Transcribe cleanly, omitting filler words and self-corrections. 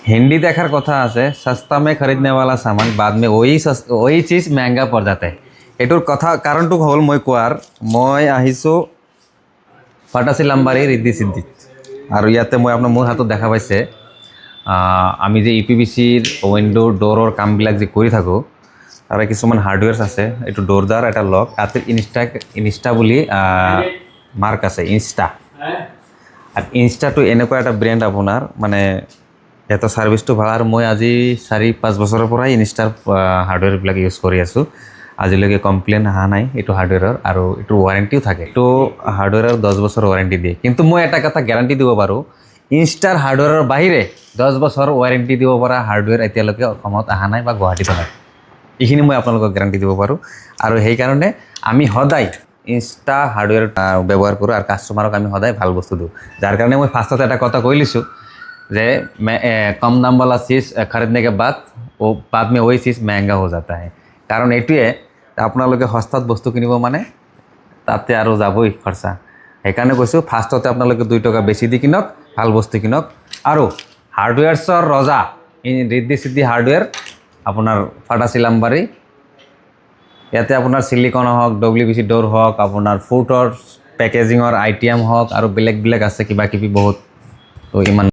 हिंदी देखार कथा आछे सस्ता में खरीदने वाला सामान बाद में वही चीज महंगा पड़ जाता है। एटुर कथा कारणटुक हल मैं कोৱাৰ मैं आहिছোঁ ফাটাচি লাম্বাৰী ৰিদ্ধি সিদ্ধিত আৰু ইয়াতে মই আপোনাৰ মোৰ হাতত দেখা পাইছে আমি যে ইপিবিচিৰ উইন্ডো ডোৰৰ কামবিলাক যে কৰি থাকোঁ তাৰে কিছুমান হাৰ্ডৱেৰছ আছে। এইটো ডোৰদাৰ এটা লক তাতে ইনষ্টা বুলি মাৰ্ক আছে ইনষ্টা। আৰু ইনষ্টাটো এনেকুৱা এটা ব্ৰেণ্ড আপোনাৰ মানে এটা সাৰ্ভিসটো ভাল। আৰু মই আজি 4-5 বছৰৰ পৰাই ইনষ্টাৰ হাৰ্ডৱেৰবিলাক ইউজ কৰি আছোঁ। আজিলৈকে কমপ্লেইন অহা নাই এইটো হাৰ্ডৱেৰৰ। আৰু এইটো ৱাৰেণ্টিও থাকে। এইটো হাৰ্ডৱেৰৰ 10 বছৰ ৱাৰেণ্টি দিয়ে। কিন্তু মই এটা কথা গ্যাৰাণ্টি দিব পাৰোঁ ইনষ্টাৰ হাৰ্ডৱেৰৰ বাহিৰে 10 বছৰ ৱাৰেণ্টি দিব পৰা হাৰ্ডৱেৰ এতিয়ালৈকে অসমত অহা নাই বা গুৱাহাটীত নাই। এইখিনি মই আপোনালোকক গ্যাৰাণ্টি দিব পাৰোঁ। আৰু সেইকাৰণে আমি সদায় ইনষ্টা হাৰ্ডৱেৰ ব্যৱহাৰ কৰোঁ আৰু কাষ্টমাৰক আমি সদায় ভাল বস্তু দিওঁ। যাৰ কাৰণে মই ফাৰ্ষ্টতে এটা কথা কৈ লৈছোঁ যে কম দাম वाला चीज़ खरीदने के बाद में वही चीज़ महंगा हो जाता है। कारण এইটোৱে আপোনালোকে সস্তাত বস্তু কিনিব মানে তাতে আৰু যাবই খৰচা। সেইকাৰণে কৈছোঁ ফাৰ্ষ্টতে আপোনালোকে 2 টকা বেছি দি কিনক ভাল বস্তু কিনক। আৰু হাৰ্ডৱেৰছৰ ৰজা ৰিদ্ধি সিদ্ধি হাৰ্ডৱেৰ আপোনাৰ ফাটাচি লাম্বাৰী। ইয়াতে আপোনাৰ সিলিকন হওক WPC ডোৰ হওক আপোনাৰ ফুটৰ পেকেজিঙৰ আইটেম হওক আৰু বেলেগ বেলেগ আছে কিবা কিবি বহুত। তো ইমান